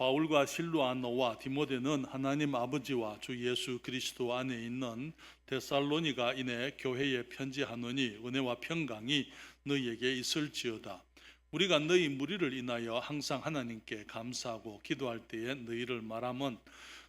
바울과 실루아노와 디모데는 하나님 아버지와 주 예수 그리스도 안에 있는 데살로니가인의 교회에 편지하노니 은혜와 평강이 너희에게 있을지어다. 우리가 너희 무리를 인하여 항상 하나님께 감사하고 기도할 때에 너희를 말함은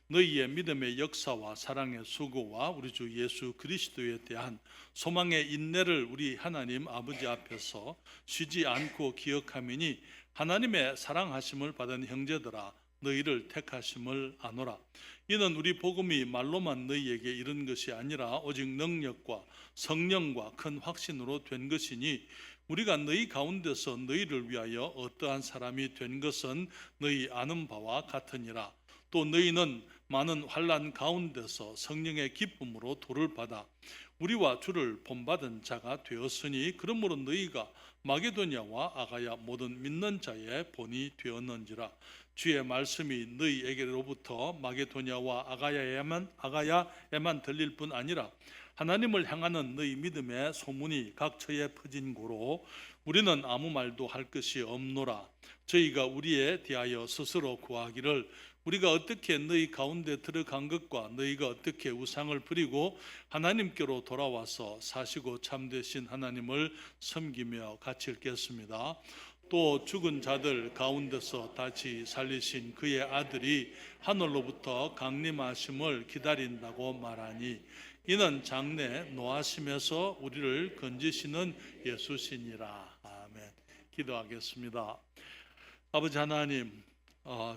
너희의 믿음의 역사와 사랑의 수고와 우리 주 예수 그리스도에 대한 소망의 인내를 우리 하나님 아버지 앞에서 쉬지 않고 기억하미니 하나님의 사랑하심을 받은 형제들아 너희를 택하심을 아노라. 이는 우리 복음이 말로만 너희에게 이른 것이 아니라 오직 능력과 성령과 큰 확신으로 된 것이니 우리가 너희 가운데서 너희를 위하여 어떠한 사람이 된 것은 너희 아는 바와 같으니라. 또 너희는 많은 환난 가운데서 성령의 기쁨으로 도를 받아 우리와 주를 본받은 자가 되었으니 그러므로 너희가 마게도냐와 아가야 모든 믿는 자의 본이 되었는지라. 주의 말씀이 너희에게로부터 마게도냐와 아가야에만 들릴 뿐 아니라 하나님을 향하는 너희 믿음의 소문이 각처에 퍼진 고로 우리는 아무 말도 할 것이 없노라. 저희가 우리에 대하여 스스로 구하기를 우리가 어떻게 너희 가운데 들어간 것과 너희가 어떻게 우상을 버리고 하나님께로 돌아와서 사시고 참되신 하나님을 섬기며 같이 읽겠습니다. 또 죽은 자들 가운데서 다시 살리신 그의 아들이 하늘로부터 강림하심을 기다린다고 말하니 이는 장래 노하심에서 우리를 건지시는 예수시니라. 아멘. 기도하겠습니다. 아버지 하나님,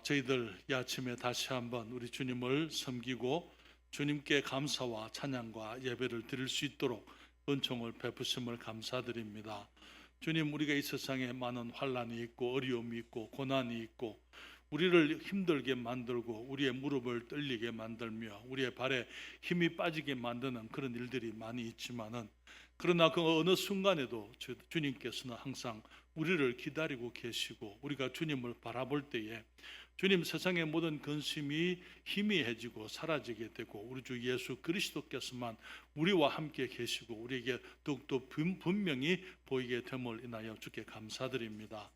저희들 이 아침에 다시 한번 우리 주님을 섬기고 주님께 감사와 찬양과 예배를 드릴 수 있도록 은총을 베푸심을 감사드립니다. 주님, 우리가 이 세상에 많은 환난이 있고 어려움이 있고 고난이 있고 우리를 힘들게 만들고 우리의 무릎을 떨리게 만들며 우리의 발에 힘이 빠지게 만드는 그런 일들이 많이 있지만은 그러나 그 어느 순간에도 주님께서는 항상 우리를 기다리고 계시고 우리가 주님을 바라볼 때에 주님 세상의 모든 근심이 희미해지고 사라지게 되고 우리 주 예수 그리스도께서만 우리와 함께 계시고 우리에게 더욱더 분명히 보이게 됨을 인하여 주께 감사드립니다.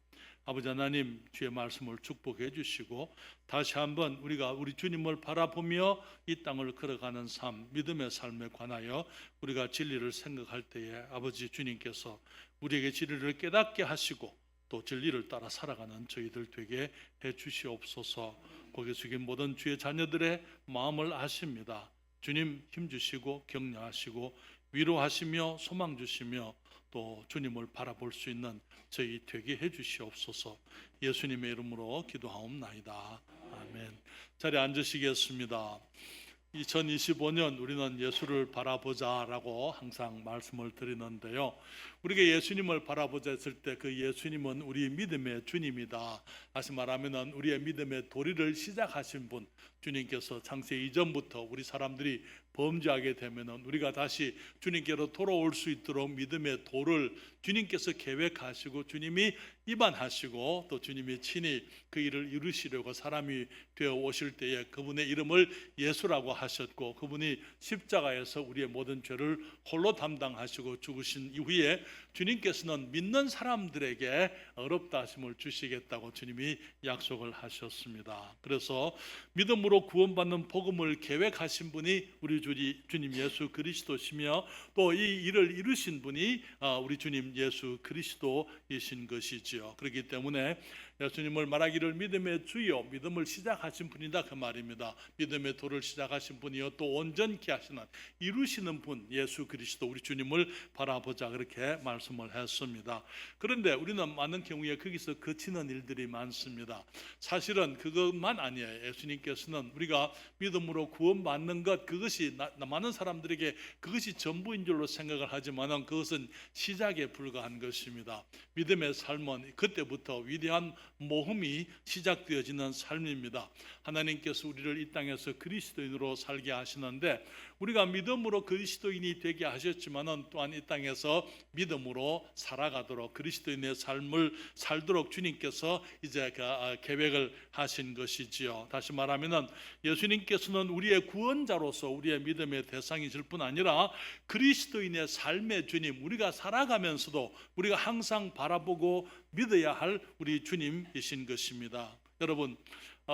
아버지 하나님, 주의 말씀을 축복해 주시고 다시 한번 우리가 우리 주님을 바라보며 이 땅을 걸어가는 삶, 믿음의 삶에 관하여 우리가 진리를 생각할 때에 아버지 주님께서 우리에게 진리를 깨닫게 하시고 또 진리를 따라 살아가는 저희들 되게 해 주시옵소서. 고개 숙인 모든 주의 자녀들의 마음을 아십니다. 주님 힘주시고 격려하시고 위로하시며 소망 주시며 또 주님을 바라볼 수 있는 저희 되게 해 주시옵소서. 예수님의 이름으로 기도하옵나이다. 아멘. 자리에 앉으시겠습니다. 2025년 우리는 예수를 바라보자라고 항상 말씀을 드리는데요. 우리가 예수님을 바라보자 했을 때 그 예수님은 우리 믿음의 주님이다. 다시 말하면 우리의 믿음의 도리를 시작하신 분, 주님께서 창세 이전부터 우리 사람들이 범죄하게 되면 우리가 다시 주님께로 돌아올 수 있도록 믿음의 도를 주님께서 계획하시고 주님이 입안하시고 또 주님이 친히 그 일을 이루시려고 사람이 되어 오실 때에 그분의 이름을 예수라고 하셨고 그분이 십자가에서 우리의 모든 죄를 홀로 담당하시고 죽으신 이후에 주님께서는 믿는 사람들에게 어렵다 하심을 주시겠다고 주님이 약속을 하셨습니다. 그래서 믿음으로 구원받는 복음을 계획하신 분이 우리 주님 예수 그리스도시며 또 이 일을 이루신 분이 우리 주님 예수 그리스도이신 것이지요. 그렇기 때문에 예수님을 말하기를 믿음의 주요, 믿음을 시작하신 분이다 그 말입니다. 믿음의 도를 시작하신 분이요 또 온전케 하시는 이루시는 분 예수 그리스도 우리 주님을 바라보자 그렇게 말씀을 했습니다. 그런데 우리는 많은 경우에 거기서 그치는 일들이 많습니다. 사실은 그것만 아니에요. 예수님께서는 우리가 믿음으로 구원받는 것 그것이 많은 사람들에게 그것이 전부인 줄로 생각을 하지만 그것은 시작에 불과한 것입니다. 믿음의 삶은 그때부터 위대한 모험이 시작되어지는 삶입니다. 하나님께서 우리를 이 땅에서 그리스도인으로 살게 하시는데 우리가 믿음으로 그리스도인이 되게 하셨지만은 또한 이 땅에서 믿음으로 살아가도록 그리스도인의 삶을 살도록 주님께서 이제 계획을 하신 것이지요. 다시 말하면은 예수님께서는 우리의 구원자로서 우리의 믿음의 대상이실 뿐 아니라 그리스도인의 삶의 주님, 우리가 살아가면서도 우리가 항상 바라보고 믿어야 할 우리 주님이신 것입니다. 여러분,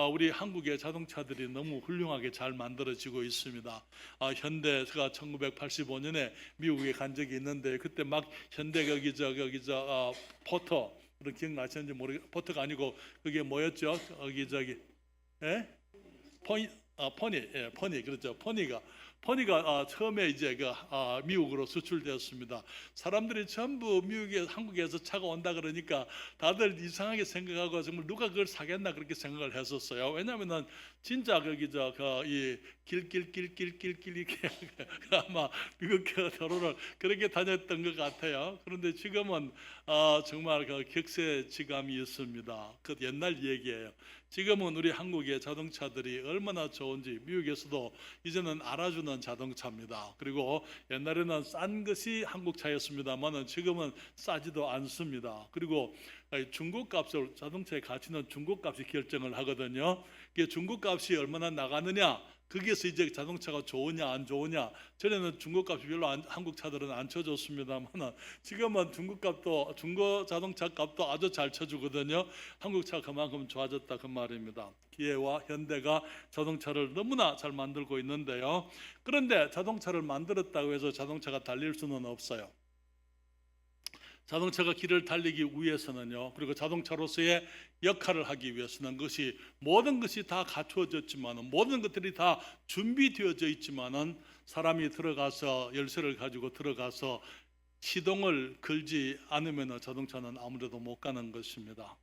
우리 한국의 자동차들이 너무 훌륭하게 잘 만들어지고 있습니다. 현대가 1985년에 미국에 간 적이 있는데 그때 막 현대 포터 기억나시는지 모르겠. 포터가 아니고 그게 뭐였죠? 예? 퍼니 그렇죠. 퍼니가 처음에 이제 미국으로 수출되었습니다. 사람들이 전부 한국에서 차가 온다 그러니까 다들 이상하게 생각하고 정말 누가 그걸 사겠나 그렇게 생각을 했었어요. 왜냐하면은 진짜 이 길길길길길길 이렇게 아마 미국 도로를 그렇게 다녔던 것 같아요. 그런데 지금은 정말 격세지감이 있습니다. 그 옛날 얘기예요. 지금은 우리 한국의 자동차들이 얼마나 좋은지 미국에서도 이제는 알아주는 자동차입니다. 그리고 옛날에는 싼 것이 한국 차였습니다만 지금은 싸지도 않습니다. 그리고 중국 값을 자동차의 가치는 중국 값이 결정을 하거든요. 중국 값이 얼마나 나가느냐 거기에서 이제 자동차가 좋으냐 안 좋으냐. 전에는 중국 값이 별로 한국 차들은 안 쳐줬습니다만 지금은 중국 자동차 값도 아주 잘 쳐주거든요. 한국 차 그만큼 좋아졌다 그 말입니다. 기아와 현대가 자동차를 너무나 잘 만들고 있는데요. 그런데 자동차를 만들었다고 해서 자동차가 달릴 수는 없어요. 자동차가 길을 달리기 위해서는요, 그리고 자동차로서의 역할을 하기 위해서는 모든 것이 다 갖추어졌지만은, 모든 것들이 다 준비되어져 있지만은 사람이 들어가서 열쇠를 가지고 들어가서 시동을 걸지 않으면 자동차는 아무래도 못 가는 것입니다.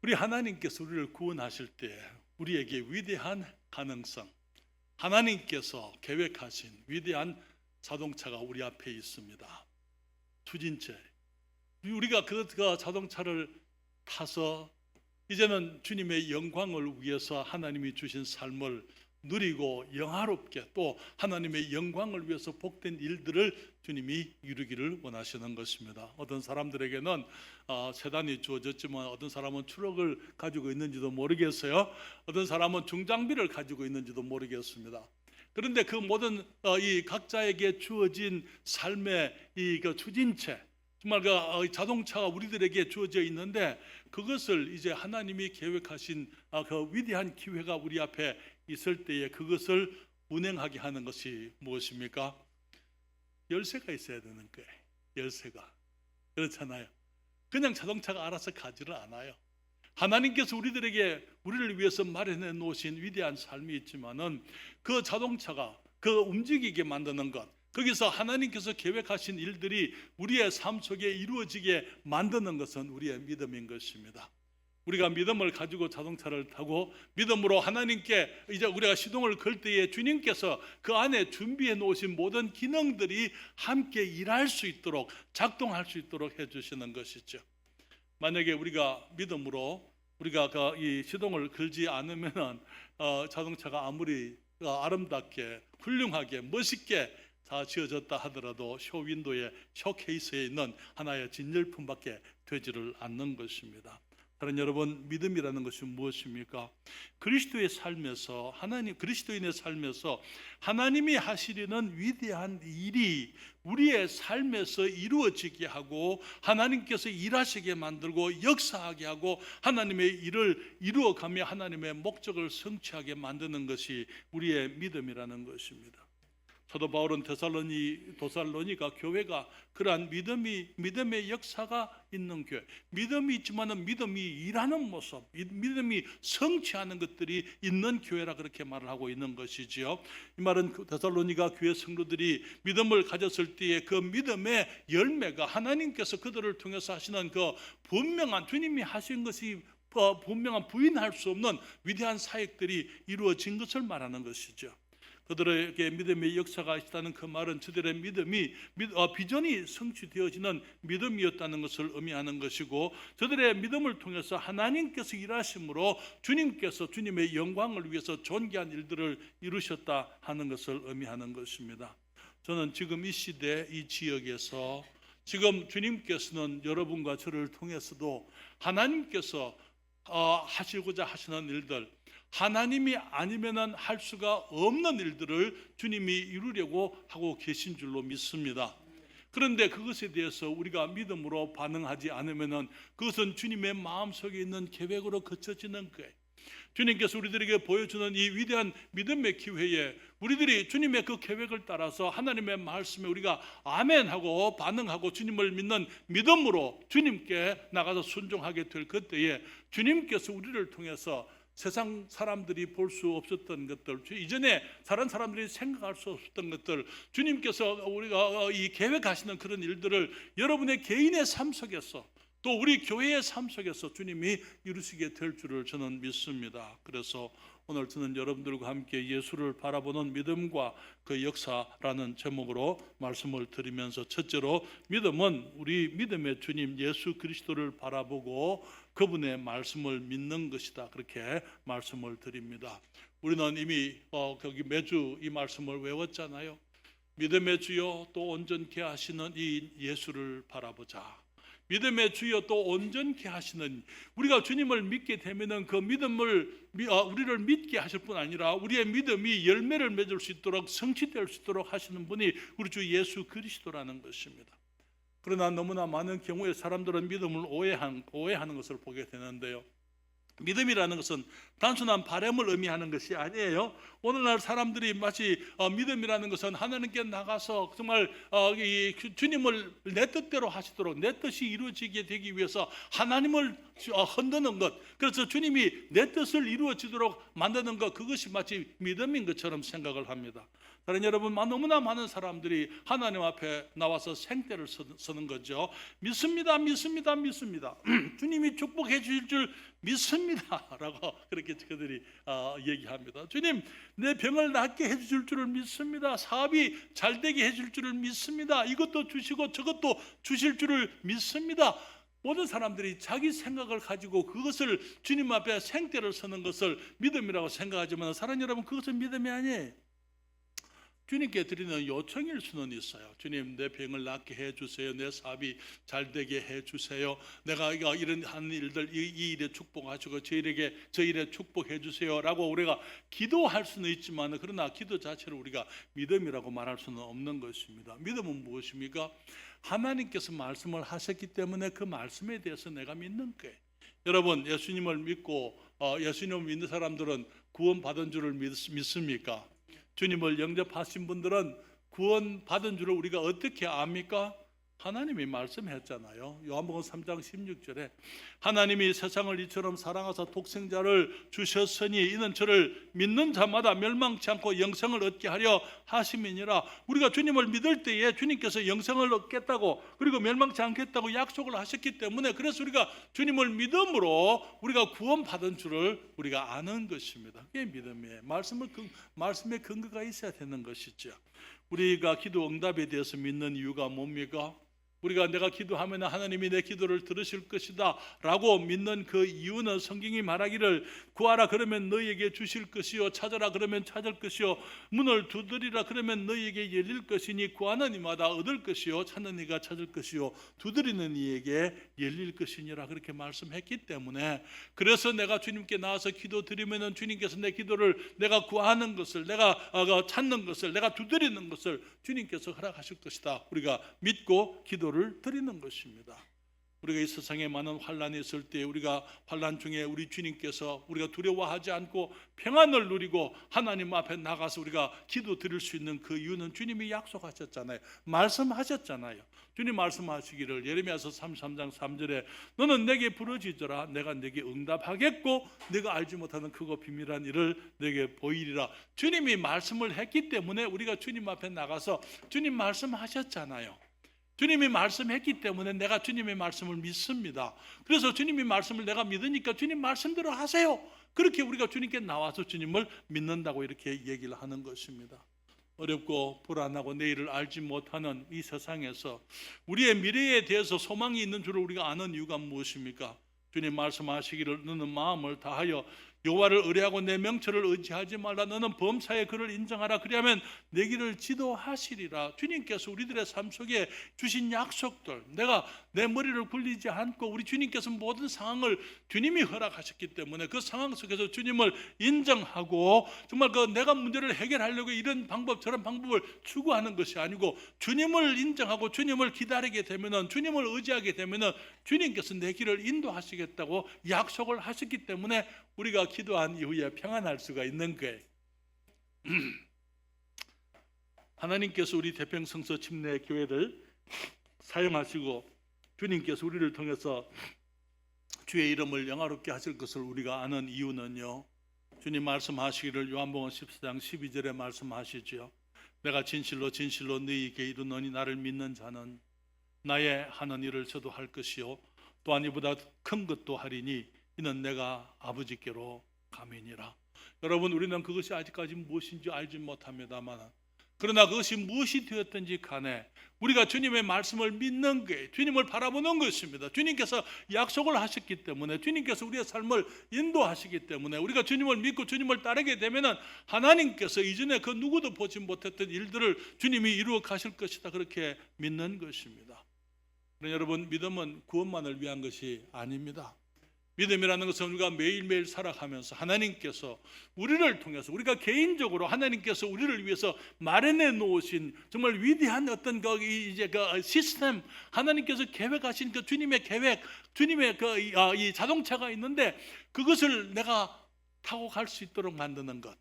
우리 하나님께서 우리를 구원하실 때 우리에게 위대한 가능성, 하나님께서 계획하신 위대한 자동차가 우리 앞에 있습니다. 추진체. 우리가 그 자동차를 타서 이제는 주님의 영광을 위해서 하나님이 주신 삶을 누리고 영화롭게 또 하나님의 영광을 위해서 복된 일들을 주님이 이루기를 원하시는 것입니다. 어떤 사람들에게는 세단이 주어졌지만 어떤 사람은 트럭을 가지고 있는지도 모르겠어요. 어떤 사람은 중장비를 가지고 있는지도 모르겠습니다. 그런데 그 모든 이 각자에게 주어진 삶의 이 추진체, 정말 자동차가 우리들에게 주어져 있는데 그것을 이제 하나님이 계획하신 그 위대한 기회가 우리 앞에 있을 때에 그것을 운행하게 하는 것이 무엇입니까? 열쇠가 있어야 되는 거예요. 열쇠가. 그렇잖아요. 그냥 자동차가 알아서 가지를 않아요. 하나님께서 우리를 위해서 마련해 놓으신 위대한 삶이 있지만은 그 자동차가 움직이게 만드는 것, 거기서 하나님께서 계획하신 일들이 우리의 삶 속에 이루어지게 만드는 것은 우리의 믿음인 것입니다. 우리가 믿음을 가지고 자동차를 타고 믿음으로 하나님께 이제 우리가 시동을 걸 때에 주님께서 그 안에 준비해 놓으신 모든 기능들이 함께 일할 수 있도록 작동할 수 있도록 해주시는 것이죠. 만약에 우리가 믿음으로 우리가 이 시동을 걸지 않으면 자동차가 아무리 아름답게 훌륭하게 멋있게 다 지어졌다 하더라도 쇼윈도에 쇼케이스에 있는 하나의 진열품밖에 되지를 않는 것입니다. 사랑하는 여러분, 믿음이라는 것이 무엇입니까? 그리스도인의 삶에서 하나님이 하시려는 위대한 일이 우리의 삶에서 이루어지게 하고 하나님께서 일하시게 만들고 역사하게 하고 하나님의 일을 이루어가며 하나님의 목적을 성취하게 만드는 것이 우리의 믿음이라는 것입니다. 사도 바울은 도살로니가 교회가 그러한 믿음의 역사가 있는 교회, 믿음이 있지만은 믿음이 일하는 모습, 믿음이 성취하는 것들이 있는 교회라 그렇게 말을 하고 있는 것이지요. 이 말은 도살로니가 교회 성도들이 믿음을 가졌을 때에 그 믿음의 열매가 하나님께서 그들을 통해서 하시는 그 분명한 주님이 하신 것이 분명한 부인할 수 없는 위대한 사역들이 이루어진 것을 말하는 것이죠. 그들에게 믿음의 역사가 있다는 그 말은 저들의 비전이 성취되어지는 믿음이었다는 것을 의미하는 것이고, 저들의 믿음을 통해서 하나님께서 일하심으로 주님께서 주님의 영광을 위해서 존귀한 일들을 이루셨다 하는 것을 의미하는 것입니다. 저는 지금 이 시대 이 지역에서 지금 주님께서는 여러분과 저를 통해서도 하나님께서 하시고자 하시는 일들, 하나님이 아니면은 할 수가 없는 일들을 주님이 이루려고 하고 계신 줄로 믿습니다. 그런데 그것에 대해서 우리가 믿음으로 반응하지 않으면은 그것은 주님의 마음속에 있는 계획으로 그쳐지는 거예요. 주님께서 우리들에게 보여주는 이 위대한 믿음의 기회에 우리들이 주님의 그 계획을 따라서 하나님의 말씀에 우리가 아멘하고 반응하고 주님을 믿는 믿음으로 주님께 나가서 순종하게 될 그때에 주님께서 우리를 통해서 세상 사람들이 볼 수 없었던 것들, 이전에 다른 사람들이 생각할 수 없었던 것들, 주님께서 우리가 이 계획하시는 그런 일들을 여러분의 개인의 삶 속에서 또 우리 교회의 삶 속에서 주님이 이루시게 될 줄을 저는 믿습니다. 그래서 오늘 저는 여러분들과 함께 예수를 바라보는 믿음과 그 역사라는 제목으로 말씀을 드리면서, 첫째로 믿음은 우리 믿음의 주님 예수 그리스도를 바라보고 그분의 말씀을 믿는 것이다, 그렇게 말씀을 드립니다. 우리는 이미 거기 매주 이 말씀을 외웠잖아요. 믿음의 주여 또 온전케 하시는 이 예수를 바라보자. 믿음의 주여 또 온전케 하시는, 우리가 주님을 믿게 되면은 그 믿음을 우리를 믿게 하실 뿐 아니라 우리의 믿음이 열매를 맺을 수 있도록 성취될 수 있도록 하시는 분이 우리 주 예수 그리스도라는 것입니다. 그러나 너무나 많은 경우에 사람들은 믿음을 오해하는 것을 보게 되는데요. 믿음이라는 것은 단순한 바람을 의미하는 것이 아니에요. 오늘날 사람들이 마치 믿음이라는 것은 하나님께 나가서 정말 이 주님을 내 뜻대로 하시도록, 내 뜻이 이루어지게 되기 위해서 하나님을 흔드는 것, 그래서 주님이 내 뜻을 이루어지도록 만드는 것, 그것이 마치 믿음인 것처럼 생각을 합니다. 다른 여러분, 너무나 많은 사람들이 하나님 앞에 나와서 생떼를 서는 거죠. 믿습니다, 믿습니다, 믿습니다. 주님이 축복해 주실 줄 믿습니다 라고 그렇게 그들이 얘기합니다. 주님, 내 병을 낫게 해 주실 줄을 믿습니다. 사업이 잘 되게 해 줄 줄을 믿습니다. 이것도 주시고 저것도 주실 줄을 믿습니다. 모든 사람들이 자기 생각을 가지고 그것을 주님 앞에 생떼를 서는 것을 믿음이라고 생각하지만, 사랑하는 여러분, 그것은 믿음이 아니에요. 주님께 드리는 요청일 수는 있어요. 주님, 내 병을 낫게 해주세요. 내 사업이 잘 되게 해주세요. 내가 이런 하는 일들, 이 일에 축복하시고 저 일에 축복해 주세요 라고 우리가 기도할 수는 있지만, 그러나 기도 자체를 우리가 믿음이라고 말할 수는 없는 것입니다. 믿음은 무엇입니까? 하나님께서 말씀을 하셨기 때문에 그 말씀에 대해서 내가 믿는 거예요. 여러분, 예수님을 믿고 예수님을 믿는 사람들은 구원받은 줄을 믿습니까? 주님을 영접하신 분들은 구원받은 줄을 우리가 어떻게 압니까? 하나님이 말씀했잖아요. 요한복음 3장 16절에 하나님이 세상을 이처럼 사랑하사 독생자를 주셨으니 이는 저를 믿는 자마다 멸망치 않고 영생을 얻게 하려 하심이니라. 우리가 주님을 믿을 때에 주님께서 영생을 얻겠다고, 그리고 멸망치 않겠다고 약속을 하셨기 때문에, 그래서 우리가 주님을 믿음으로 우리가 구원받은 줄을 우리가 아는 것입니다. 그게 믿음이에요. 말씀의 근거가 있어야 되는 것이죠. 우리가 기도 응답에 대해서 믿는 이유가 뭡니까? 우리가 내가 기도하면 하나님이 내 기도를 들으실 것이다 라고 믿는 그 이유는, 성경이 말하기를 구하라 그러면 너희에게 주실 것이요, 찾아라 그러면 찾을 것이요, 문을 두드리라 그러면 너희에게 열릴 것이니 구하는 이마다 얻을 것이요, 찾는 이가 찾을 것이요, 두드리는 이에게 열릴 것이니라, 그렇게 말씀했기 때문에, 그래서 내가 주님께 나와서 기도 드리면 주님께서 내 기도를, 내가 구하는 것을, 내가 찾는 것을, 내가 두드리는 것을 주님께서 허락하실 것이다, 우리가 믿고 기도를 드리는 것입니다. 우리가 이 세상에 많은 환난이 있을 때, 우리가 환난 중에 우리 주님께서 우리가 두려워하지 않고 평안을 누리고 하나님 앞에 나가서 우리가 기도 드릴 수 있는 그 이유는 주님이 약속하셨잖아요. 말씀하셨잖아요. 주님 말씀하시기를 예레미야서 33장 3절에 너는 내게 부르짖어라 내가 내게 응답하겠고 네가 알지 못하는 크고 비밀한 일을 내게 보이리라. 주님이 말씀을 했기 때문에 우리가 주님 앞에 나가서 주님 말씀하셨잖아요. 주님이 말씀했기 때문에 내가 주님의 말씀을 믿습니다. 그래서 주님의 말씀을 내가 믿으니까 주님 말씀대로 하세요. 그렇게 우리가 주님께 나와서 주님을 믿는다고 이렇게 얘기를 하는 것입니다. 어렵고 불안하고 내일을 알지 못하는 이 세상에서 우리의 미래에 대해서 소망이 있는 줄을 우리가 아는 이유가 무엇입니까? 주님 말씀하시기를 너는 마음을 다하여 여호와를 의뢰하고 내 명철을 의지하지 말라. 너는 범사에 그를 인정하라. 그리하면 내 길을 지도하시리라. 주님께서 우리들의 삶 속에 주신 약속들, 내가 내 머리를 굴리지 않고 우리 주님께서 모든 상황을 주님이 허락하셨기 때문에 그 상황 속에서 주님을 인정하고 정말 그 내가 문제를 해결하려고 이런 방법 저런 방법을 추구하는 것이 아니고 주님을 인정하고 주님을 기다리게 되면은, 주님을 의지하게 되면은 주님께서 내 길을 인도하시겠다고 약속을 하셨기 때문에 우리가 기도한 이후에 평안할 수가 있는 거예요. 하나님께서 우리 대평성서 침례 교회를 사용하시고 주님께서 우리를 통해서 주의 이름을 영화롭게 하실 것을 우리가 아는 이유는요, 주님 말씀하시기를 요한복음 14장 12절에 말씀하시죠. 내가 진실로 진실로 너희에게 이르노니 나를 믿는 자는 나의 하는 일을 저도 할 것이요 또한 이보다 큰 것도 하리니 이는 내가 아버지께로 감이니라. 여러분, 우리는 그것이 아직까지 무엇인지 알지 못합니다만, 그러나 그것이 무엇이 되었든지 간에 우리가 주님의 말씀을 믿는 게 주님을 바라보는 것입니다. 주님께서 약속을 하셨기 때문에, 주님께서 우리의 삶을 인도하시기 때문에 우리가 주님을 믿고 주님을 따르게 되면은 하나님께서 이전에 그 누구도 보지 못했던 일들을 주님이 이루어 가실 것이다, 그렇게 믿는 것입니다. 그러나 여러분, 믿음은 구원만을 위한 것이 아닙니다. 믿음이라는 것은 우리가 매일매일 살아가면서 하나님께서 우리를 통해서, 우리가 개인적으로 하나님께서 우리를 위해서 마련해 놓으신 정말 위대한 어떤 그 시스템, 하나님께서 계획하신 그 주님의 계획, 주님의 이 자동차가 있는데 그것을 내가 타고 갈 수 있도록 만드는 것,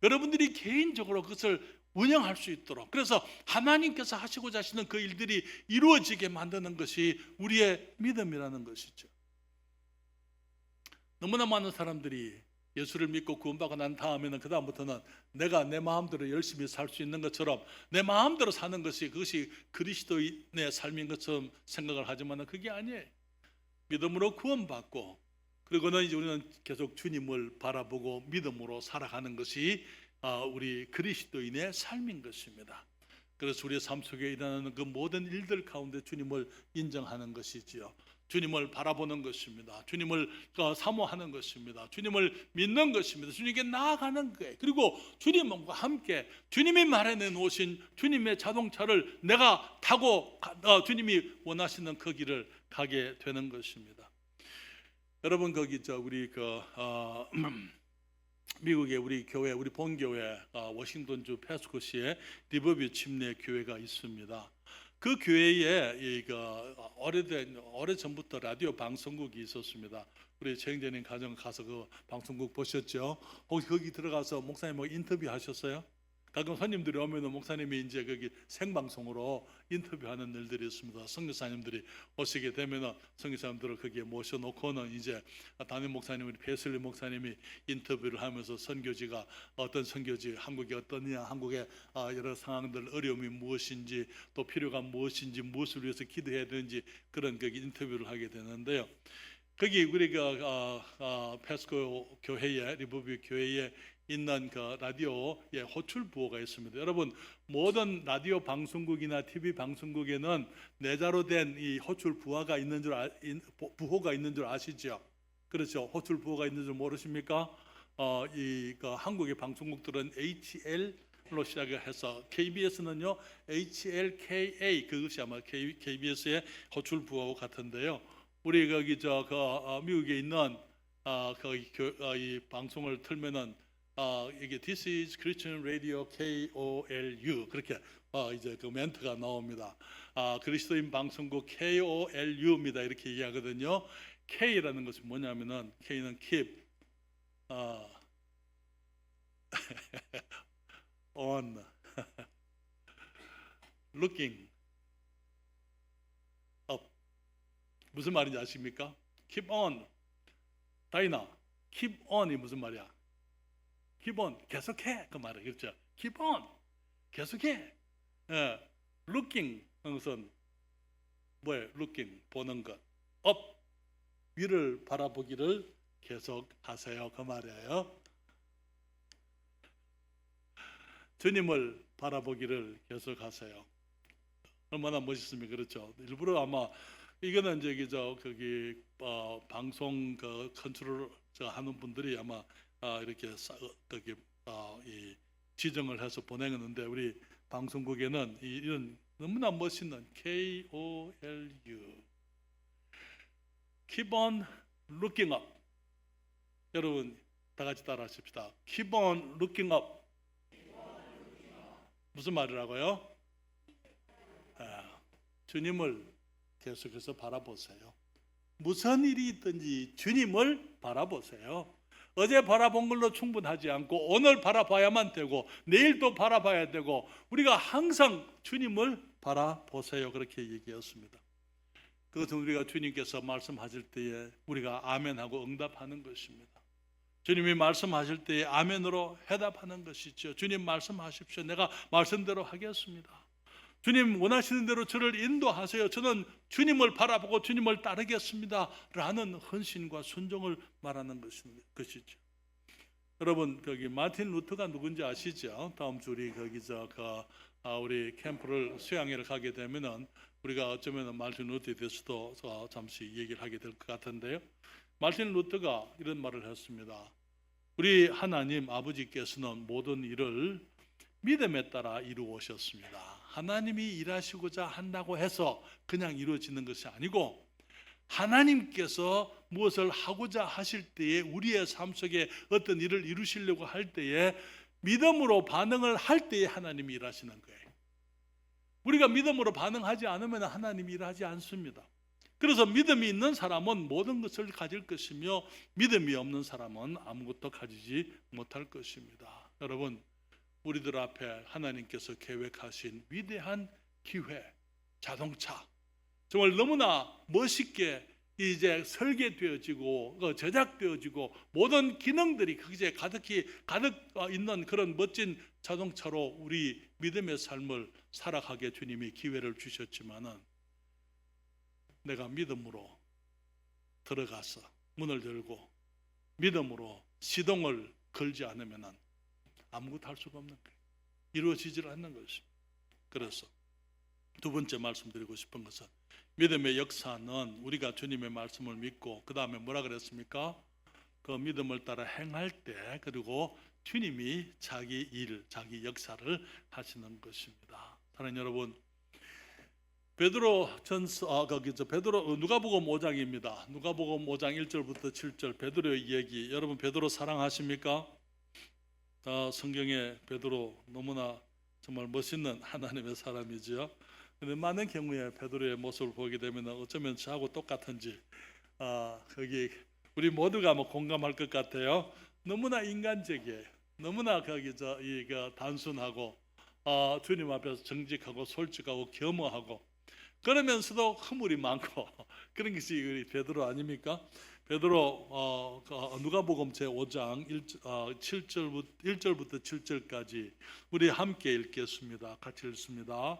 여러분들이 개인적으로 그것을 운영할 수 있도록, 그래서 하나님께서 하시고자 하시는 그 일들이 이루어지게 만드는 것이 우리의 믿음이라는 것이죠. 너무나 많은 사람들이 예수를 믿고 구원받고 난 다음에는 그 다음부터는 내가 내 마음대로 열심히 살 수 있는 것처럼, 내 마음대로 사는 것이 그것이 그리스도인의 삶인 것처럼 생각을 하지만 그게 아니에요. 믿음으로 구원받고 그리고는 이제 우리는 계속 주님을 바라보고 믿음으로 살아가는 것이 우리 그리스도인의 삶인 것입니다. 그래서 우리의 삶 속에 일어나는 그 모든 일들 가운데 주님을 인정하는 것이지요. 주님을 바라보는 것입니다. 주님을 사모하는 것입니다. 주님을 믿는 것입니다. 주님께 나아가는 거예요. 그리고 주님과 함께 주님이 마련해 놓으신 주님의 자동차를 내가 타고 주님이 원하시는 그 길을 가게 되는 것입니다. 여러분, 거기 우리 미국의 우리 교회, 우리 본교회 워싱턴주 패스코시에 리버뷰 침례 교회가 있습니다. 그 교회에 오래전부터 라디오 방송국이 있었습니다. 우리 최영재님 가정 가서 그 방송국 보셨죠? 혹시 거기 들어가서 목사님 뭐 인터뷰 하셨어요? 가끔 손님들이 오면은 목사님이 이제 거기 생방송으로 인터뷰하는 일들이 있습니다. 선교사님들이 오시게 되면은 선교사님들을 거기에 모셔놓고는 이제 담임 목사님, 우리 베슬리 목사님이 인터뷰를 하면서 선교지가 어떤 선교지, 한국이 어떠냐, 한국의 여러 상황들, 어려움이 무엇인지, 또 필요가 무엇인지, 무엇을 위해서 기도해야 되는지 그런 거기 인터뷰를 하게 되는데요. 거기 우리가 페스코 교회에, 리버뷰 교회에 있는 그 라디오의 호출 부호가 있습니다. 여러분, 모든 라디오 방송국이나 TV 방송국에는 내자로 된 이 호출 부호가 있는 줄 아시죠? 그렇죠? 호출 부호가 있는 줄 모르십니까? 한국의 방송국들은 HL로 시작을 해서 KBS는요 HLKA, 그것이 아마 KBS의 호출 부호 같은데요. 우리 거기 미국에 있는 이 방송을 틀면은 이게 This is Christian Radio KOLU, 그렇게 이제 그 멘트가 나옵니다. 그리스도인 방송국 KOLU입니다. 이렇게 얘기하거든요. K라는 것이 뭐냐면은 K는 keep on looking up. 무슨 말인지 아십니까? Keep on. 다이나, keep on이 무슨 말이야? Keep on, 계속해, 그 말이에요. 그렇죠? Keep on, 계속해. Looking, 것은 뭐예요? Looking, 보는 것. Up, 위를 바라보기를 계속하세요, 그 말이에요. 주님을 바라보기를 계속하세요. 얼마나 멋있습니까? 그렇죠? 일부러 아마 이거는 거기 방송 컨트롤 하는 분들이 아마 이렇게 이 지정을 해서 보내는데 우리 방송국에는 이런 너무나 멋있는 KOLU Keep on looking up. 여러분 다 같이 따라 하십시다. Keep on looking up. 무슨 말이라고요? 주님을 계속해서 바라보세요. 무슨 일이 있든지 주님을 바라보세요. 어제 바라본 걸로 충분하지 않고 오늘 바라봐야만 되고 내일도 바라봐야 되고 우리가 항상 주님을 바라보세요. 그렇게 얘기했습니다. 그것은 우리가 주님께서 말씀하실 때에 우리가 아멘하고 응답하는 것입니다. 주님이 말씀하실 때에 아멘으로 해답하는 것이죠. 주님 말씀하십시오. 내가 말씀대로 하겠습니다. 주님 원하시는 대로 저를 인도하세요. 저는 주님을 바라보고 주님을 따르겠습니다. 라는 헌신과 순종을 말하는 것이죠. 여러분 거기 마틴 루터가 누군지 아시죠? 다음 주 우리 거기서 우리 캠프를 수양회를 가게 되면은 우리가 어쩌면 마틴 루터에 대해서도 잠시 얘기를 하게 될 것 같은데요. 마틴 루터가 이런 말을 했습니다. 우리 하나님 아버지께서는 모든 일을 믿음에 따라 이루어오셨습니다. 하나님이 일하시고자 한다고 해서 그냥 이루어지는 것이 아니고 하나님께서 무엇을 하고자 하실 때에 우리의 삶 속에 어떤 일을 이루시려고 할 때에 믿음으로 반응을 할 때에 하나님이 일하시는 거예요. 우리가 믿음으로 반응하지 않으면 하나님이 일하지 않습니다. 그래서 믿음이 있는 사람은 모든 것을 가질 것이며 믿음이 없는 사람은 아무것도 가지지 못할 것입니다. 여러분 우리들 앞에 하나님께서 계획하신 위대한 기회, 자동차 정말 너무나 멋있게 이제 설계되어지고 제작되어지고 모든 기능들이 이제 가득 있는 그런 멋진 자동차로 우리 믿음의 삶을 살아가게 주님이 기회를 주셨지만은 내가 믿음으로 들어가서 문을 열고 믿음으로 시동을 걸지 않으면은 아무것도 할 수가 없는 거예요. 이루어지질 않는 것입니다. 그래서 두 번째 말씀드리고 싶은 것은 믿음의 역사는 우리가 주님의 말씀을 믿고 그 다음에 뭐라 그랬습니까? 그 믿음을 따라 행할 때 그리고 주님이 자기 일, 자기 역사를 하시는 것입니다. 사랑하는 여러분, 누가복음 5장입니다. 누가복음 5장 1절부터 7절 베드로의 이야기. 여러분 베드로 사랑하십니까? 성경에 베드로 너무나 정말 멋있는 하나님의 사람이죠. 근데 많은 경우에 베드로의 모습을 보게 되면 어쩌면 저하고 똑같은지 거기 우리 모두가 공감할 것 같아요. 너무나 인간적이에요. 너무나 단순하고 주님 앞에서 정직하고 솔직하고 겸허하고 그러면서도 허물이 많고 그런 것이 우리 베드로 아닙니까? 베드로 누가복음 제5장 1절부터 7절까지 우리 함께 읽겠습니다. 같이 읽습니다.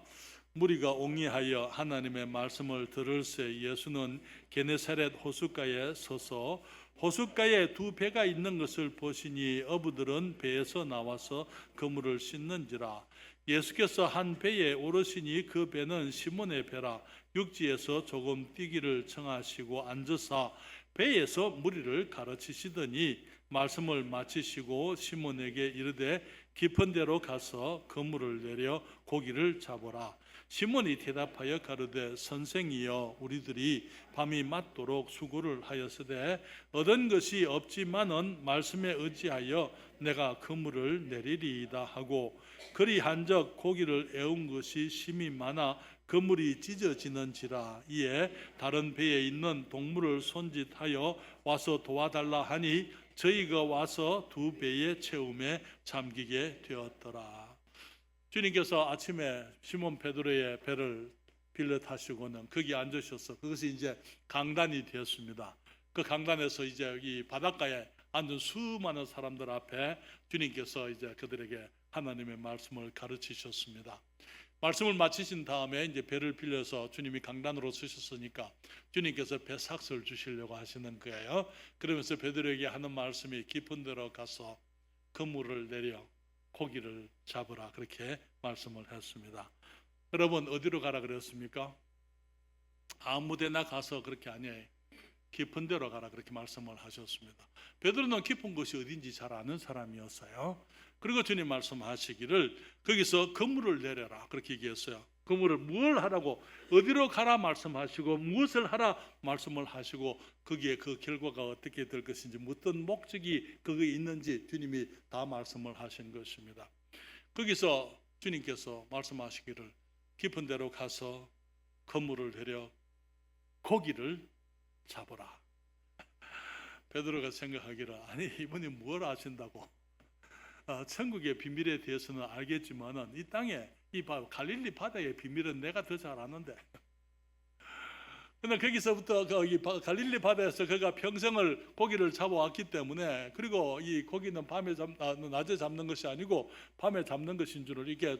무리가 옹이하여 하나님의 말씀을 들을새 예수는 게네사렛 호숫가에 서서 호숫가에 두 배가 있는 것을 보시니 어부들은 배에서 나와서 그물을 씻는지라. 예수께서 한 배에 오르시니 그 배는 시몬의 배라. 육지에서 조금 뛰기를 청하시고 앉으사 배에서 무리를 가르치시더니 말씀을 마치시고 시몬에게 이르되 깊은 데로 가서 그물을 내려 고기를 잡으라. 시몬이 대답하여 가로되 선생이여 우리들이 밤이 맞도록 수고를 하였으되 얻은 것이 없지만은 말씀에 의지하여 내가 그물을 내리리이다 하고 그리한적 고기를 애운 것이 심히 많아 그물이 찢어지는지라. 이에 다른 배에 있는 동물을 손짓하여 와서 도와달라 하니 저희가 와서 두 배의 채움에 잠기게 되었더라. 주님께서 아침에 시몬 베드로의 배를 빌려 타시고는 거기 앉으셔서 그것이 이제 강단이 되었습니다. 그 강단에서 이제 이 바닷가에 앉은 수많은 사람들 앞에 주님께서 이제 그들에게 하나님의 말씀을 가르치셨습니다. 말씀을 마치신 다음에 이제 배를 빌려서 주님이 강단으로 서셨으니까 주님께서 배삭을 주시려고 하시는 거예요. 그러면서 베드로에게 하는 말씀이 깊은 데로 가서 그물을 내려 고기를 잡으라 그렇게 말씀을 했습니다. 여러분 어디로 가라 그랬습니까? 아무 데나 가서 그렇게 아니에요. 깊은 데로 가라 그렇게 말씀을 하셨습니다. 베드로는 깊은 곳이 어딘지 잘 아는 사람이었어요. 그리고 주님 말씀하시기를 거기서 그물을 내려라 그렇게 얘기했어요. 그물을 뭘 하라고, 어디로 가라 말씀하시고 무엇을 하라 말씀을 하시고 거기에 그 결과가 어떻게 될 것인지, 어떤 목적이 거기에 있는지 주님이 다 말씀을 하신 것입니다. 거기서 주님께서 말씀하시기를 깊은 데로 가서 그물을 내려 고기를 잡으라. 베드로가 생각하기를 아니 이분이 뭘 아신다고, 천국의 비밀에 대해서는 알겠지만은 이 땅에 이 갈릴리 바다의 비밀은 내가 더 잘 아는데. 근데 거기서부터 갈릴리 바다에서 그가 평생을 고기를 잡아왔기 때문에, 그리고 이 고기는 낮에 잡는 것이 아니고 밤에 잡는 것인 줄을, 이게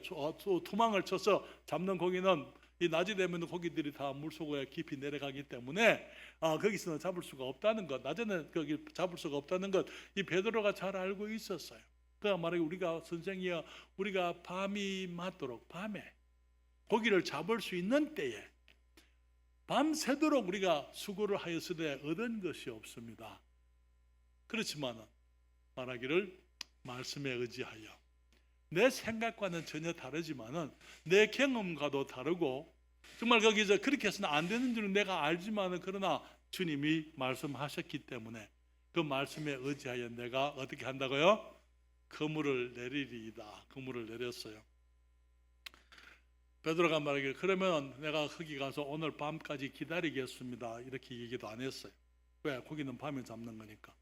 투망을 쳐서 잡는 고기는 이 낮이 되면 고기들이 다 물속에 깊이 내려가기 때문에 거기서는 잡을 수가 없다는 것, 낮에는 거기 잡을 수가 없다는 것, 이 베드로가 잘 알고 있었어요. 그러니까 말하기 우리가 선생이여, 우리가 밤이 맞도록 밤에 고기를 잡을 수 있는 때에 밤새도록 우리가 수고를 하였으되 얻은 것이 없습니다. 그렇지만 말하기를 말씀에 의지하여, 내 생각과는 전혀 다르지만은 내 경험과도 다르고 정말 거기서 그렇게 해서는 안 되는 줄은 내가 알지만은, 그러나 주님이 말씀하셨기 때문에 그 말씀에 의지하여 내가 어떻게 한다고요? 그물을 내리리이다. 그물을 내렸어요. 베드로가 말하기를 그러면 내가 거기 가서 오늘 밤까지 기다리겠습니다. 이렇게 얘기도 안 했어요. 왜? 고기는 밤에 잡는 거니까.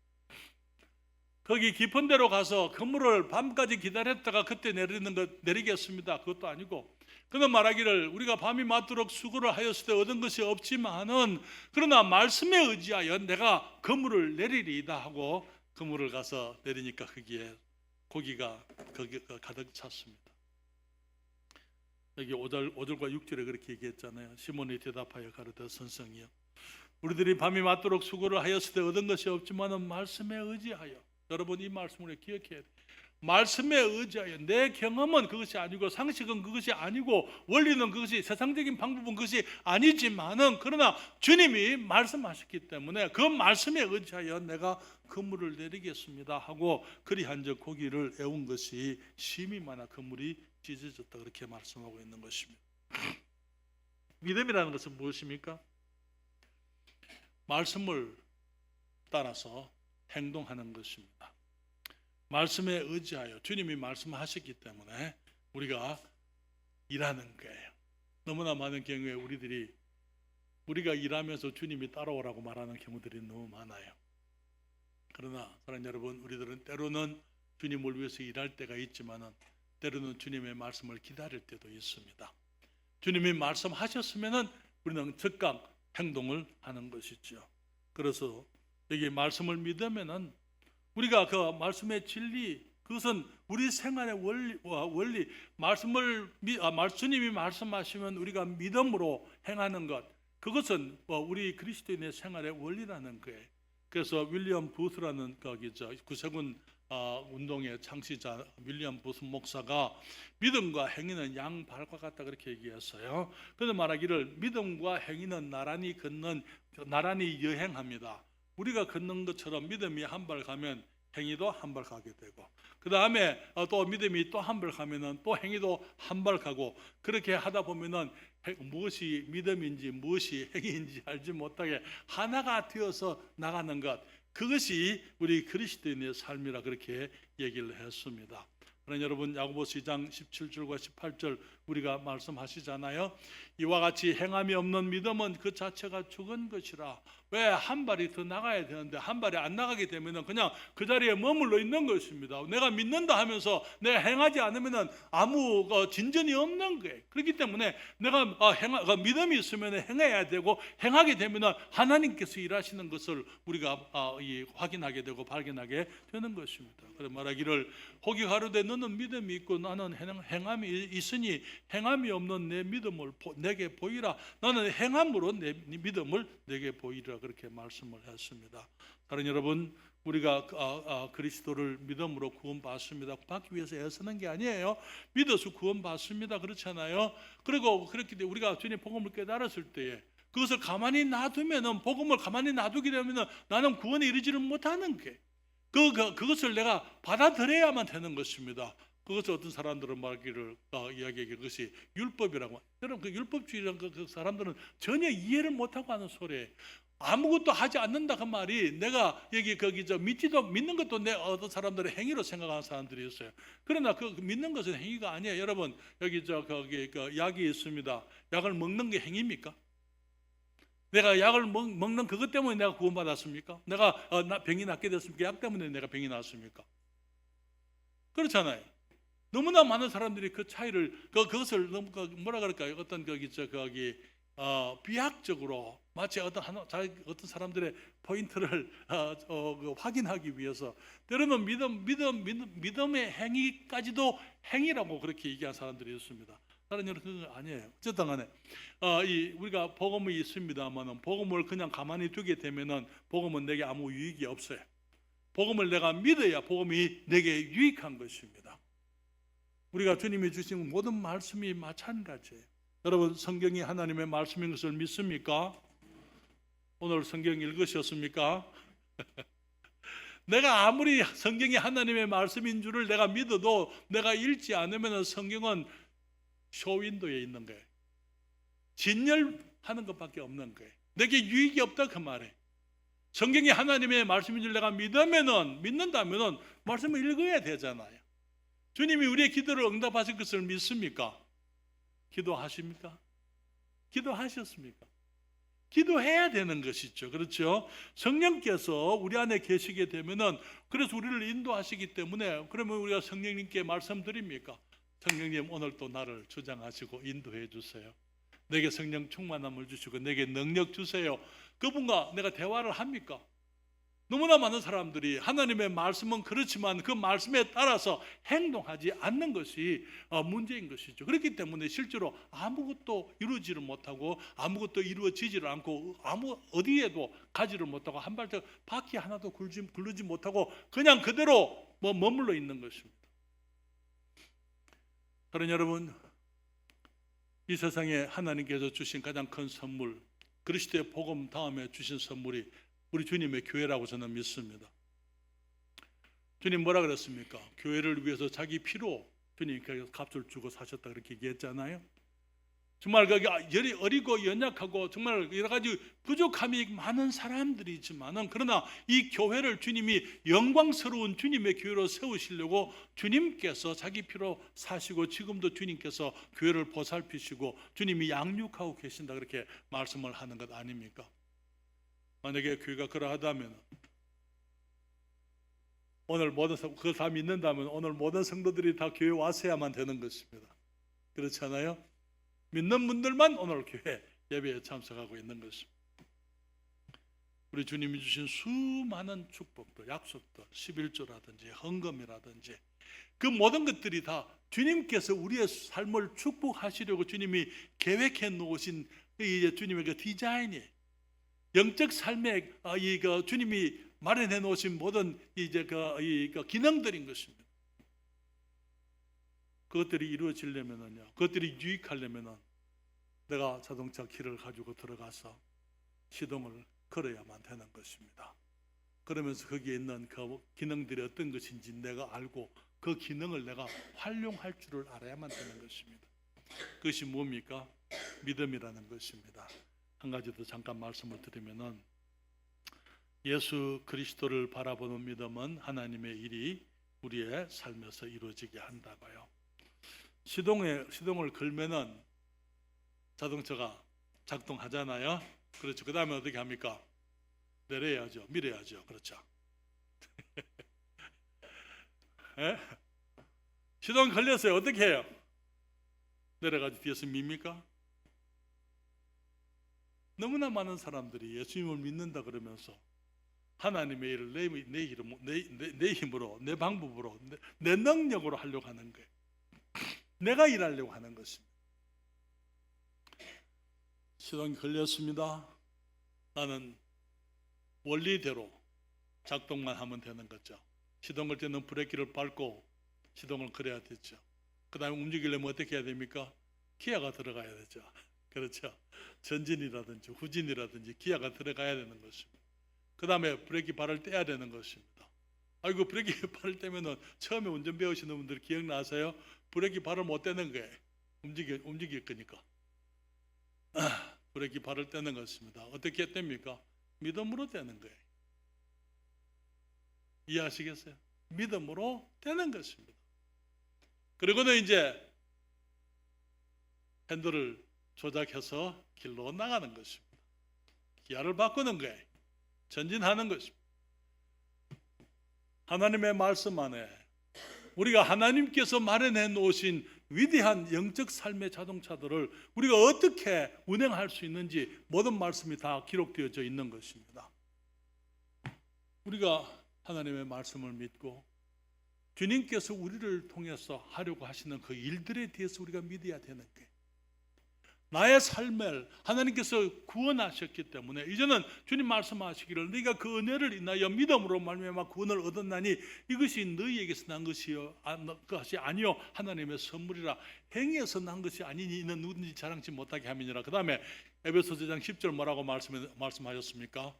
거기 깊은 데로 가서 그물을 밤까지 기다렸다가 그때 내리겠습니다. 그것도 아니고, 그는 말하기를 우리가 밤이 맞도록 수고를 하였을 때 얻은 것이 없지만은 그러나 말씀에 의지하여 내가 그물을 내리리이다 하고 그물을 가서 내리니까 거기에 고기가 가득 찼습니다. 여기 5절과 6절에 그렇게 얘기했잖아요. 시몬이 대답하여 가르되 선생이여, 우리들이 밤이 맞도록 수고를 하였을 때 얻은 것이 없지만은 말씀에 의지하여, 여러분 이 말씀을 기억해야 돼요. 말씀에 의지하여, 내 경험은 그것이 아니고 상식은 그것이 아니고 원리는 그것이, 세상적인 방법은 그것이 아니지만은 그러나 주님이 말씀하셨기 때문에 그 말씀에 의지하여 내가 그물을 내리겠습니다 하고 그리한즉 고기를 애운 것이 심히 많아 그물이 찢어졌다 그렇게 말씀하고 있는 것입니다. 믿음이라는 것은 무엇입니까? 말씀을 따라서 행동하는 것입니다. 말씀에 의지하여 주님이 말씀하셨기 때문에 우리가 일하는 거예요. 너무나 많은 경우에 우리가 일하면서 주님이 따라오라고 말하는 경우들이 너무 많아요. 그러나 사랑하는 여러분, 우리들은 때로는 주님을 위해서 일할 때가 있지만은 때로는 주님의 말씀을 기다릴 때도 있습니다. 주님이 말씀하셨으면은 우리는 즉각 행동을 하는 것이죠. 그래서 여기 말씀을 믿으면은 우리가 그 말씀의 진리, 그것은 우리 생활의 원리, 주님이 말씀하시면 우리가 믿음으로 행하는 것, 그것은 우리 그리스도인의 생활의 원리라는 거예요. 그래서 윌리엄 부스라는 구세군 운동의 창시자 윌리엄 부스 목사가 믿음과 행위는 양발과 같다 그렇게 얘기했어요. 그래서 말하기를 믿음과 행위는 나란히 여행합니다. 우리가 걷는 것처럼 믿음이 한 발 가면 행위도 한 발 가게 되고, 그 다음에 또 믿음이 또 한 발 가면은 또 행위도 한 발 가고, 그렇게 하다 보면은 무엇이 믿음인지 무엇이 행위인지 알지 못하게 하나가 되어서 나가는 것, 그것이 우리 그리스도인의 삶이라 그렇게 얘기를 했습니다. 그러나 여러분, 야고보서 2장 17절과 18절 우리가 말씀하시잖아요. 이와 같이 행함이 없는 믿음은 그 자체가 죽은 것이라. 왜? 한 발이 더 나가야 되는데 한 발이 안 나가게 되면 그냥 그 자리에 머물러 있는 것입니다. 내가 믿는다 하면서 내가 행하지 않으면 아무 진전이 없는 거예요. 그렇기 때문에 내가 믿음이 있으면 행해야 되고, 행하게 되면 하나님께서 일하시는 것을 우리가 확인하게 되고 발견하게 되는 것입니다. 그래서 말하기를 혹이 가로되 너는 믿음이 있고 나는 행함이 있으니 행함이 없는 내 믿음을 내게 보이라. 나는 행함으로 내 믿음을 내게 보이라 그렇게 말씀을 했습니다. 다른 여러분, 우리가 그리스도를 믿음으로 구원받습니다. 받기 위해서 애쓰는 게 아니에요. 믿어서 구원받습니다. 그렇잖아요. 그리고 그렇기 때문에 우리가 주님의 복음을 깨달았을 때에 그것을 가만히 놔두면은, 복음을 가만히 놔두게 되면은 나는 구원에 이르지를 못하는 게, 그것을 내가 받아들여야만 되는 것입니다. 그것을 어떤 사람들은 말하기를 이야기하기 그것이 율법이라고. 여러분, 그 율법주의라는 그 사람들은 전혀 이해를 못하고 하는 소리예요. 아무것도 하지 않는다 그 말이, 내가 여기 거기 믿는 것도 내 어떤 사람들의 행위로 생각하는 사람들이 있어요. 그러나 그 믿는 것은 행위가 아니에요. 여러분, 여기 거기 약이 있습니다. 약을 먹는 게 행위입니까? 내가 약을 먹는 그것 때문에 내가 구원받았습니까? 내가 병이 낫게 됐습니까? 약 때문에 내가 병이 났습니까? 그렇잖아요. 너무나 많은 사람들이 그 차이를, 그것을 너무 뭐라 그럴까요? 어떤 거기 비약적으로 마치 어떤 사람들의 포인트를 확인하기 위해서 때로는 믿음의 행위까지도 행위라고 그렇게 얘기한 사람들이 있습니다. 다른 여러분 그건 아니에요. 어쨌든 간에 우리가 복음이 있습니다만은, 복음을 그냥 가만히 두게 되면은 복음은 내게 아무 유익이 없어요. 복음을 내가 믿어야 복음이 내게 유익한 것입니다. 우리가 주님이 주신 모든 말씀이 마찬가지예요. 여러분, 성경이 하나님의 말씀인 것을 믿습니까? 오늘 성경 읽으셨습니까? 내가 아무리 성경이 하나님의 말씀인 줄을 내가 믿어도 내가 읽지 않으면 성경은 쇼윈도에 있는 거예요. 진열하는 것밖에 없는 거예요. 내게 유익이 없다 그 말이에요. 성경이 하나님의 말씀인 줄 내가 믿는다면은 말씀을 읽어야 되잖아요. 주님이 우리의 기도를 응답하실 것을 믿습니까? 기도하십니까? 기도하셨습니까? 기도해야 되는 것이죠. 그렇죠? 성령께서 우리 안에 계시게 되면은, 그래서 우리를 인도하시기 때문에, 그러면 우리가 성령님께 말씀드립니까? 성령님, 오늘 또 나를 주장하시고 인도해 주세요. 내게 성령 충만함을 주시고 내게 능력 주세요. 그분과 내가 대화를 합니까? 너무나 많은 사람들이 하나님의 말씀은 그렇지만 그 말씀에 따라서 행동하지 않는 것이 문제인 것이죠. 그렇기 때문에 실제로 아무것도 이루어지를 못하고 아무것도 이루어지지를 않고 어디에도 가지를 못하고 한 발짝 바퀴 하나도 굴르지 못하고 그냥 그대로 머물러 있는 것입니다. 그러나 여러분, 이 세상에 하나님께서 주신 가장 큰 선물, 그리스도의 복음 다음에 주신 선물이 우리 주님의 교회라고 저는 믿습니다. 주님 뭐라 그랬습니까? 교회를 위해서 자기 피로 주님께서 값을 주고 사셨다 그렇게 얘기했잖아요. 정말 거기 어리고 연약하고 정말 여러 가지 부족함이 많은 사람들이지만은, 그러나 이 교회를 주님이 영광스러운 주님의 교회로 세우시려고 주님께서 자기 피로 사시고 지금도 주님께서 교회를 보살피시고 주님이 양육하고 계신다 그렇게 말씀을 하는 것 아닙니까? 만약에 교회가 그러하다면, 오늘 모든 그걸 다 믿는다면 오늘 모든 성도들이 다 교회 왔어야만 되는 것입니다. 그렇지 않아요? 믿는 분들만 오늘 교회 예배에 참석하고 있는 것입니다. 우리 주님이 주신 수많은 축복도, 약속도, 11조라든지 헌금이라든지 그 모든 것들이 다 주님께서 우리의 삶을 축복하시려고 주님이 계획해 놓으신 주님의 그 디자인이에요. 영적 삶에 주님이 마련해 놓으신 모든 기능들인 것입니다. 그것들이 이루어지려면요, 그것들이 유익하려면은 내가 자동차 키를 가지고 들어가서 시동을 걸어야만 되는 것입니다. 그러면서 거기에 있는 그 기능들이 어떤 것인지 내가 알고 그 기능을 내가 활용할 줄을 알아야만 되는 것입니다. 그것이 뭡니까? 믿음이라는 것입니다. 한 가지 더 잠깐 말씀을 드리면은, 예수 그리스도를 바라보는 믿음은 하나님의 일이 우리의 삶에서 이루어지게 한다고요. 시동을 걸면은 자동차가 작동하잖아요. 그렇죠. 그 다음에 어떻게 합니까? 내려야죠. 밀어야죠. 그렇죠. 예? 시동 걸렸어요. 어떻게 해요? 내려가지고 뒤에서 밉니까? 너무나 많은 사람들이 예수님을 믿는다 그러면서 하나님의 일을 내 힘으로, 내 방법으로, 내 능력으로 하려고 하는 거예요. 내가 일하려고 하는 것입니다. 시동이 걸렸습니다. 나는 원리대로 작동만 하면 되는 거죠. 시동 걸 때는 브레이크를 밟고 시동을 걸어야 되죠. 그 다음에 움직이려면 어떻게 해야 됩니까? 기어가 들어가야 되죠. 그렇죠. 전진이라든지 후진이라든지 기아가 들어가야 되는 것입니다. 그 다음에 브레이크 발을 떼야 되는 것입니다. 아이고, 브레이크 발을 떼면은 처음에 운전 배우시는 분들 기억나세요? 브레이크 발을 못 떼는 거예요. 움직일 거니까. 브레이크 발을 떼는 것입니다. 어떻게 뗍니까? 믿음으로 떼는 거예요. 이해하시겠어요? 믿음으로 떼는 것입니다. 그리고는 이제 핸들을 조작해서 길로 나가는 것입니다. 기아를 바꾸는 거예요. 전진하는 것입니다. 하나님의 말씀 안에 우리가 하나님께서 마련해 놓으신 위대한 영적 삶의 자동차들을 우리가 어떻게 운행할 수 있는지 모든 말씀이 다 기록되어져 있는 것입니다. 우리가 하나님의 말씀을 믿고 주님께서 우리를 통해서 하려고 하시는 그 일들에 대해서 우리가 믿어야 되는 거예요. 나의 삶을 하나님께서 구원하셨기 때문에 이제는 주님 말씀하시기를 네가 그 은혜를 인하여 믿음으로 말미암아 구원을 얻었나니 이것이 너희에게서 난 것이 아니요 하나님의 선물이라. 행위에서 난 것이 아니니 이는 누구든지 자랑치 못하게 함이니라. 그 다음에 에베소서 4장 10절 뭐라고 말씀하셨습니까?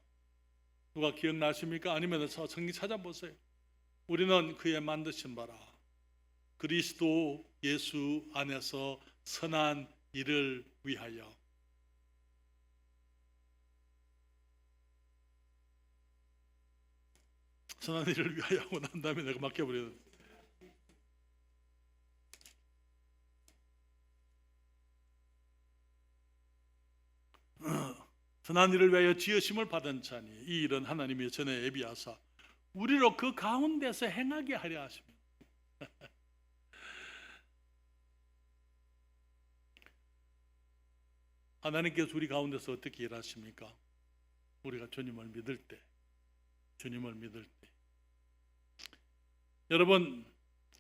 누가 기억나십니까? 아니면 성경 찾아보세요. 우리는 그의 만드신 바라 그리스도 예수 안에서 선한 일을 위하여 선한 일을 위하여 하고 난 다음에 내가 맡겨버리는 선한 일을 위하여 지으심을 받은 자니 이 일은 하나님이 전에 예비하사 우리로 그 가운데서 행하게 하려 하십니다. 하나님께서 우리 가운데서 어떻게 일하십니까? 우리가 주님을 믿을 때, 여러분,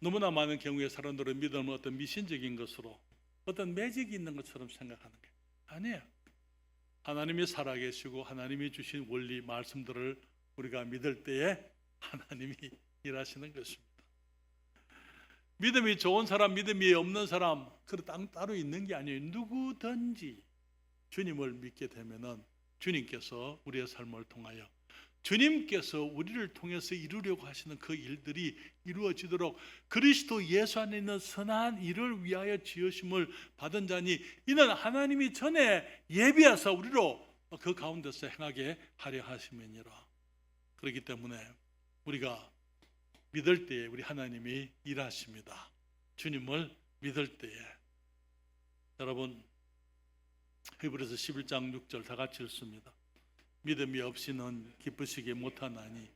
너무나 많은 경우에 사람들은 믿음을 어떤 미신적인 것으로 어떤 매직이 있는 것처럼 생각하는 게 아니에요. 하나님이 살아계시고 하나님이 주신 원리 말씀들을 우리가 믿을 때에 하나님이 일하시는 것입니다. 믿음이 좋은 사람, 믿음이 없는 사람 따로 있는 게 아니에요. 누구든지 주님을 믿게 되면은 주님께서 우리의 삶을 통하여 주님께서 우리를 통해서 이루려고 하시는 그 일들이 이루어지도록 그리스도 예수 안에 있는 선한 일을 위하여 지으심을 받은 자니 이는 하나님이 전에 예비하사 우리로 그 가운데서 행하게 하려 하심이니라. 그렇기 때문에 우리가 믿을 때에 우리 하나님이 일하십니다. 주님을 믿을 때에. 여러분, 히브리서 11장 6절 다 같이 읽습니다. 믿음이 없이는 기쁘시게 못하나니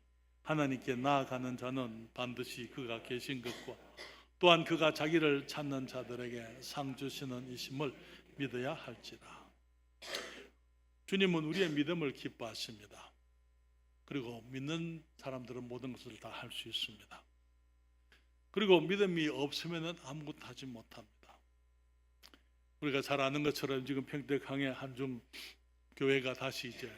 하나님께 나아가는 자는 반드시 그가 계신 것과 또한 그가 자기를 찾는 자들에게 상 주시는 이심을 믿어야 할지라. 주님은 우리의 믿음을 기뻐하십니다. 그리고 믿는 사람들은 모든 것을 다 할 수 있습니다. 그리고 믿음이 없으면 아무것도 하지 못합니다. 우리가 잘 아는 것처럼 지금 평택항에 한중 교회가 다시 이제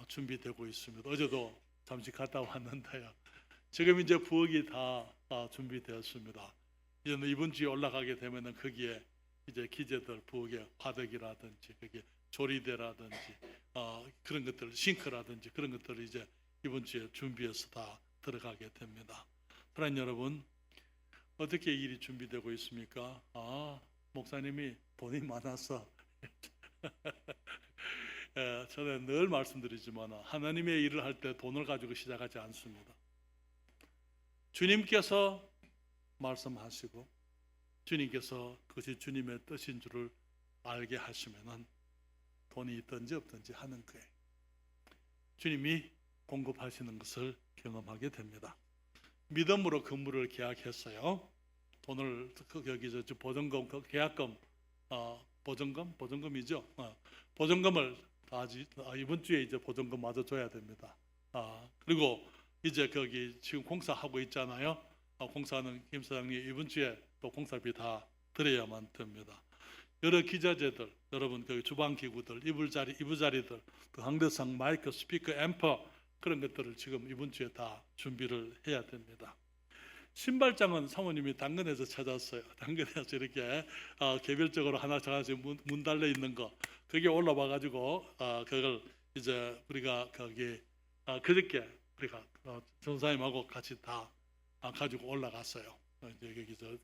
준비되고 있습니다. 어제도 잠시 갔다 왔는데요. 지금 이제 부엌이 다 준비되었습니다. 이제는 이번 주에 올라가게 되면은 거기에 이제 기재들 부엌에 화덕이라든지 거기에 조리대라든지 그런 것들, 싱크라든지 그런 것들을 이제 이번 주에 준비해서 다 들어가게 됩니다. 하나님 여러분, 어떻게 일이 준비되고 있습니까? 목사님이 돈이 많아서 저는 늘 말씀드리지만 하나님의 일을 할 때 돈을 가지고 시작하지 않습니다. 주님께서 말씀하시고 주님께서 그것이 주님의 뜻인 줄을 알게 하시면은 돈이 있든지 없든지 하는 거예요. 주님이 공급하시는 것을 경험하게 됩니다. 믿음으로 건물을 계약했어요. 돈을 여기 보증금, 계약금, 보증금이죠. 보증금을 이번 주에 이제 보증금 마저 줘야 됩니다. 그리고 이제 거기 지금 공사하고 있잖아요. 공사하는 김 사장님 이번 주에 또 공사비 다 드려야만 됩니다. 여러 기자재들, 여러분 그 주방 기구들, 이부자리들, 그 항대상, 마이크, 스피커, 앰퍼 그런 것들을 지금 이번 주에 다 준비를 해야 됩니다. 신발장은 사모님이 당근에서 찾았어요. 당근에서 이렇게 개별적으로 하나씩 문 달려 있는 거, 그게 올라와 가지고 그걸 이제 우리가 거기 그저께 우리가 전사님하고 같이 다 가지고 올라갔어요. 이제 여기서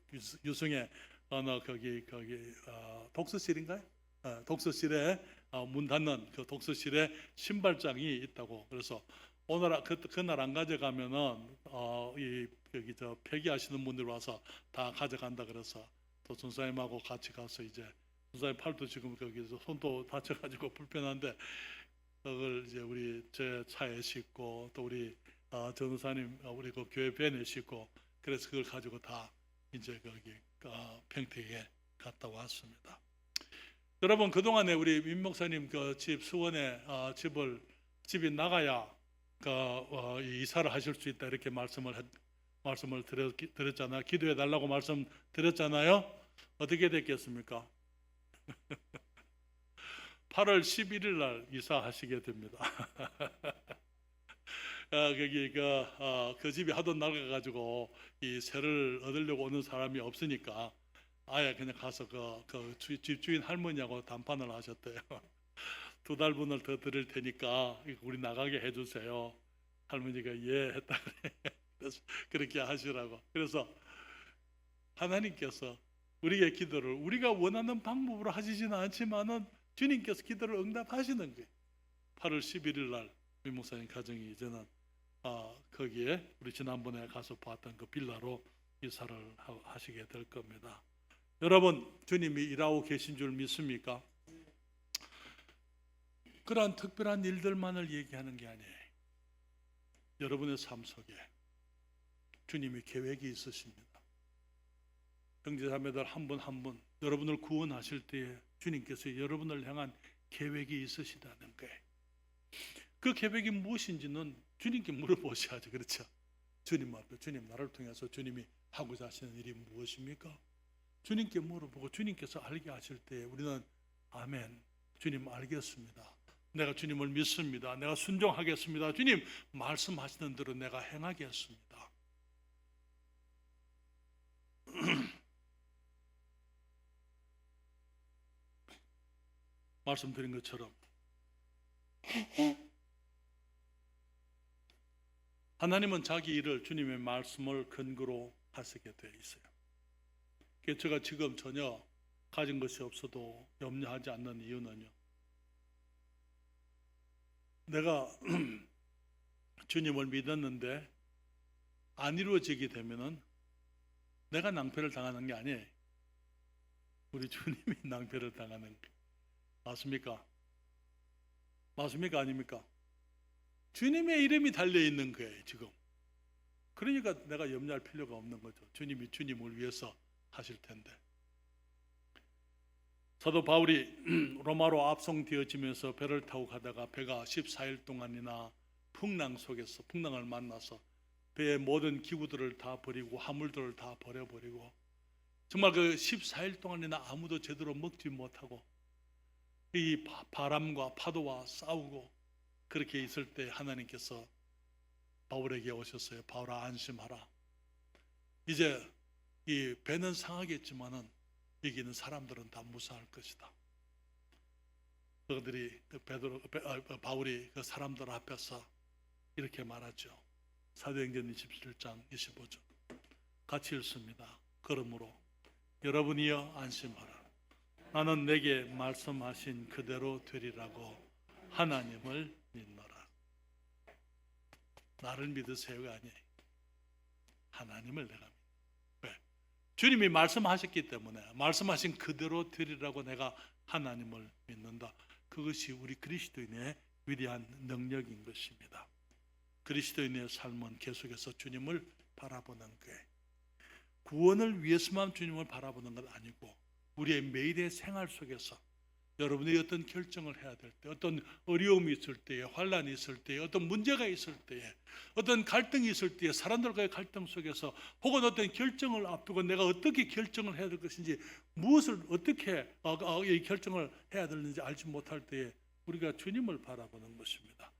유성의 어느 거기 독서실인가요? 독서실에 문 닫는 그 독서실에 신발장이 있다고. 그래서 오늘 그날 안 가져가면은 여기 폐기하시는 분들 와서 다 가져간다 그래서 또 전사님하고 같이 가서 이제 전사님 팔도 지금 거기서 손도 다쳐가지고 불편한데 그걸 이제 우리 제 차에 싣고 또 우리 전사님 우리 그 교회 밴에 싣고 그래서 그걸 가지고 다 이제 거기 평택에 갔다 왔습니다. 여러분, 그동안에 우리 민 목사님 그 집 수원에 집이 나가야 이사를 하실 수 있다 이렇게 말씀을 드렸잖아요. 기도해 달라고 말씀드렸잖아요. 어떻게 됐겠습니까? 8월 11일 날 이사하시게 됩니다. 거기 그 집이 하도 낡아가지고 이 새를 얻으려고 오는 사람이 없으니까 아예 그냥 가서 그 집주인 할머니하고 담판을 하셨대요. 2달분을 더 드릴 테니까 우리 나가게 해주세요. 할머니가 예 했다 그래. 그래서 그렇게 하시라고. 그래서 하나님께서 우리의 기도를 우리가 원하는 방법으로 하시지는 않지만은 주님께서 기도를 응답하시는 거예요. 8월 11일 날 민 목사님 가정이 이제는 거기에 우리 지난번에 가서 봤던 그 빌라로 이사를 하시게 될 겁니다. 여러분, 주님이 일하고 계신 줄 믿습니까? 그러한 특별한 일들만을 얘기하는 게 아니에요. 여러분의 삶 속에 주님이 계획이 있으십니다. 형제자매들 한 분 한 분 여러분을 구원하실 때에 주님께서 여러분을 향한 계획이 있으시다는 거예요. 그 계획이 무엇인지는 주님께 물어보셔야죠. 그렇죠? 주님 앞에, 주님 나를 통해서 주님이 하고자 하시는 일이 무엇입니까? 주님께 물어보고 주님께서 알게 하실 때 우리는 아멘, 주님 알겠습니다. 내가 주님을 믿습니다. 내가 순종하겠습니다. 주님 말씀하시는 대로 내가 행하겠습니다. 말씀드린 것처럼 하나님은 자기 일을 주님의 말씀을 근거로 하시게 되어 있어요. 제가 지금 전혀 가진 것이 없어도 염려하지 않는 이유는요, 내가 주님을 믿었는데 안 이루어지게 되면은 내가 낭패를 당하는 게 아니에요. 우리 주님이 낭패를 당하는 거예요. 맞습니까? 맞습니까? 아닙니까? 주님의 이름이 달려있는 거예요 지금. 그러니까 내가 염려할 필요가 없는 거죠. 주님이 주님을 위해서 하실 텐데. 사도 바울이 로마로 압송되어지면서 배를 타고 가다가 배가 14일 동안이나 풍랑을 만나서 배의 모든 기구들을 다 버리고 화물들을 다 버려버리고 정말 그 14일 동안이나 아무도 제대로 먹지 못하고 이 바람과 파도와 싸우고 그렇게 있을 때 하나님께서 바울에게 오셨어요. 바울아, 안심하라. 이제 이 배는 상하겠지만은 여기 있는 사람들은 다 무사할 것이다. 그들이 바울이 그 사람들 앞에서 이렇게 말하죠. 사도행전 27장 25절 같이 읽습니다. 그러므로 여러분이여 안심하라. 나는 내게 말씀하신 그대로 되리라고 하나님을 믿노라. 나를 믿으세요가 아니에요. 하나님을 내가 믿어. 왜? 주님이 말씀하셨기 때문에 말씀하신 그대로 되리라고 내가 하나님을 믿는다. 그것이 우리 그리스도인의 위대한 능력인 것입니다. 그리스도인의 삶은 계속해서 주님을 바라보는 거예요. 구원을 위해서만 주님을 바라보는 건 아니고 우리의 매일의 생활 속에서 여러분이 어떤 결정을 해야 될 때, 어떤 어려움이 있을 때에, 환란이 있을 때에, 어떤 문제가 있을 때에, 어떤 갈등이 있을 때에, 사람들과의 갈등 속에서 혹은 어떤 결정을 앞두고 내가 어떻게 결정을 해야 될 것인지, 무엇을 어떻게 이 결정을 해야 되는지 알지 못할 때에 우리가 주님을 바라보는 것입니다.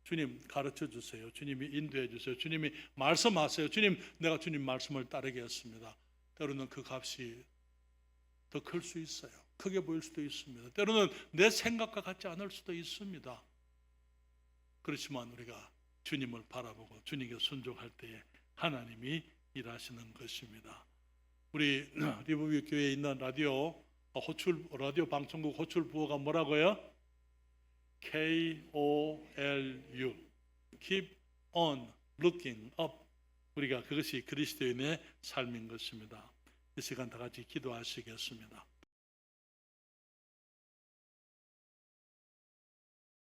주님 가르쳐 주세요. 주님이 인도해 주세요. 주님이 말씀하세요. 주님, 내가 주님 말씀을 따르겠습니다. 때로는 그 값이 더 클 수 있어요. 크게 보일 수도 있습니다. 때로는 내 생각과 같지 않을 수도 있습니다. 그렇지만 우리가 주님을 바라보고 주님께 순종할 때에 하나님이 일하시는 것입니다. 우리 리브뷰 교회에 있는 라디오 방송국 호출 부호가 뭐라고요? KOLU, Keep on looking up. 우리가 그것이 그리스도인의 삶인 것입니다. 이 시간 다 같이 기도하시겠습니다.